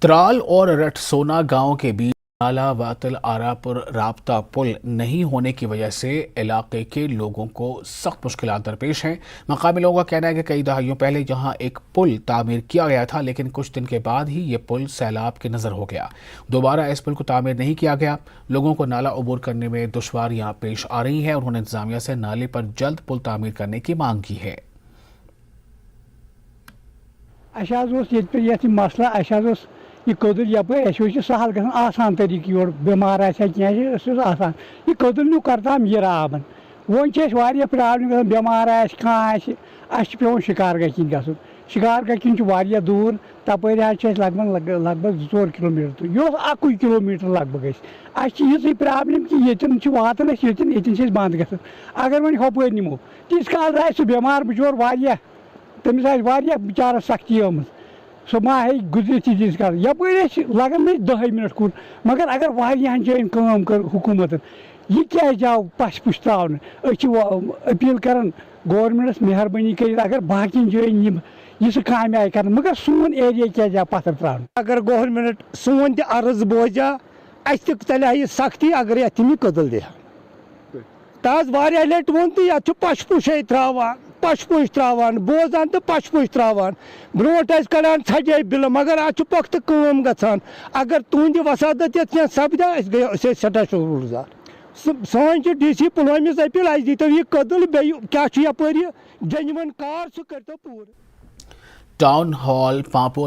ترال اور رٹسونا گاؤں کے بیچ نالا واتل آراپور رابطہ پل نہیں ہونے کی وجہ سے علاقے کے لوگوں کو سخت مشکلات درپیش ہیں۔ مقامی لوگوں کا کہنا ہے کہ کئی دہائیوں پہلے یہاں ایک پل تعمیر کیا گیا تھا، لیکن کچھ دن کے بعد ہی یہ پل سیلاب کی نظر ہو گیا۔ دوبارہ اس پل کو تعمیر نہیں کیا گیا۔ لوگوں کو نالا عبور کرنے میں دشواریاں پیش آ رہی ہیں۔ انہوں نے انتظامیہ سے نالے پر جلد پل تعمیر کرنے کی مانگ کی ہے۔ یہ کدل یپر سہل گھن آسان طریقہ یور بیمار آسان یہ کدل نیو کرتام یہ آبن ون پرابلم گھن بیمار کھانا پیون شکارگہ کن گھن شکارگہ کن دور تپر لگ بھگ 2-4 کلومیٹر یہ اکوئی کلومیٹر لگ بھگ یہ پرابلم کہ یتن واتان یتن بند گھن اگر ون ہپر نمو تیس کال سہ بیمار بچور تمس بچارس سختی آمت سہ ما ہے گزرت تیس کال یپر لگان 10 منٹ کن مگر اگر واریاہن جائن کام کر حکومت یہ کیازِ آو پش پش تراؤنہٕ اپیل کران گورمنٹس مہربانی کر اگر باقین جائن یہ سہ کامہ آئی کر مگر سون ایریا کیازِ آو پتھر تراؤنہٕ اگر گورمنٹ سون تہ عرض بوزا اس تہ تلہِ ہا یہ سختی اگر یہ تم کدل دِہا تاز واریاہ لٹہِ ووٚن تہٕ یتھ چھُ پش پُشے تراوان پش پوش تراوان بوزان تو پش پوش تراوان بروٹ کڑان ژھجے بلہٕ مگر اتھ چھُ پۄختہٕ کٲم گژھان اگر تُہنٛدِ وسادت یتھ کینٛہہ سپدیا أسۍ سٮ۪ٹھاہ شُکر گُزار سٲنۍ چھِ ڈی سی پُلوٲمِس اپیل اسہِ دیٖتو یہِ کٔدٕل بیٚیہِ کیٛاہ چھُ یپٲرۍ یہِ جینوَن کار سُہ کٔرۍتو پوٗرٕ۔ Town hall Pampore